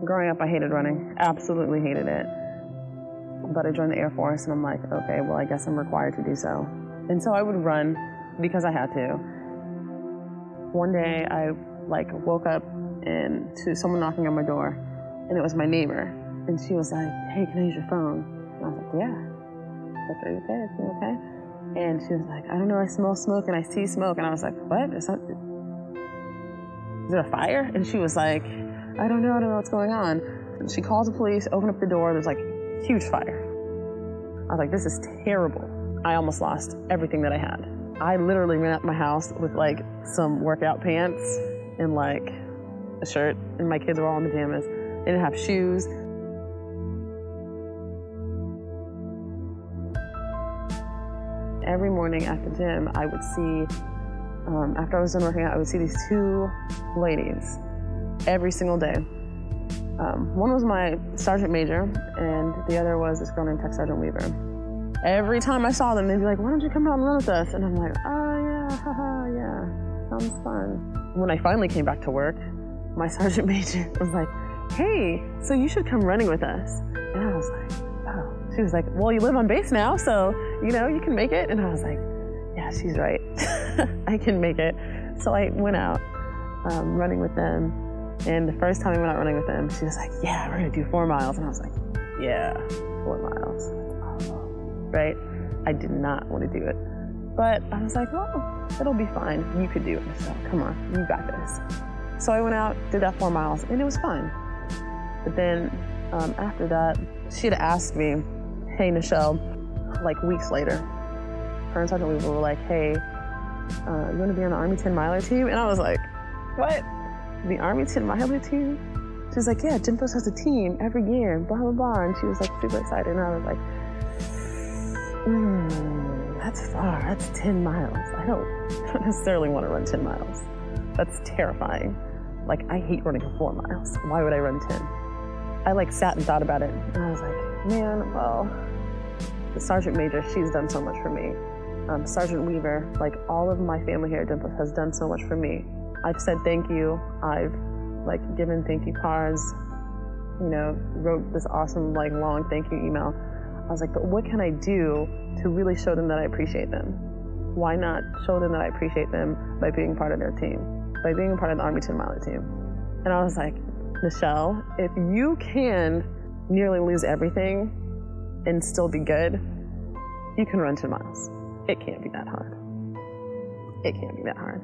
Growing up, I hated running, absolutely hated it. But I joined the Air Force and I'm like, okay, well, I guess I'm required to do so. And so I would run because I had to. One day I woke up and to someone knocking on my door, and it was my neighbor. And she was like, hey, can I use your phone? And I was like, yeah. Like, are you okay? Is everything okay? And she was like, I don't know, I smell smoke and I see smoke. And I was like, what? Is there a fire? And she was like, I don't know what's going on. And she called the police, opened up the door, there's like huge fire. I was like, this is terrible. I almost lost everything that I had. I literally ran out my house with like some workout pants and like a shirt, and my kids were all in pajamas. They didn't have shoes. Every morning at the gym, I would see, after I was done working out, I would see these two ladies every single day. One was my sergeant major, and the other was this girl named Tech Sergeant Weaver. Every time I saw them, they'd be like, why don't you come out and run with us? And I'm like, oh yeah, haha, yeah, sounds fun. When I finally came back to work, my sergeant major was like, hey, so you should come running with us. And I was like, oh. She was like, well, you live on base now, so, you know, you can make it. And I was like, yeah, she's right. I can make it. So I went out running with them. And the first time I went out running with them, she was like, yeah, we're gonna do 4 miles. And I was like, yeah, 4 miles. Right? I did not want to do it. But I was like, oh, it'll be fine. You could do it, Nichelle. Come on, you got this. So I went out, did that 4 miles, and it was fun. But then after that, she had asked me, hey, Nichelle, like weeks later, her and Sergeant Weaver were like, hey, you want to be on the Army 10 miler team? And I was like, what? The Army 10 miler team? She was like, yeah, Jimpo's has a team every year, blah, blah, blah. And she was like super excited. And I was like, that's far, that's 10 miles. I don't necessarily want to run 10 miles. That's terrifying. Like, I hate running 4 miles. Why would I run 10? I like sat and thought about it, and I was like, man, well, the Sergeant Major, she's done so much for me. Sergeant Weaver, like all of my family here at Dimple has done so much for me. I've said thank you. I've like given thank you cards, you know, wrote this awesome like long thank you email. I was like, but what can I do to really show them that I appreciate them? Why not show them that I appreciate them by being part of their team, by being a part of the Army 10 miler team? And I was like, Nichelle, if you can nearly lose everything and still be good, you can run 10 miles. It can't be that hard. It can't be that hard.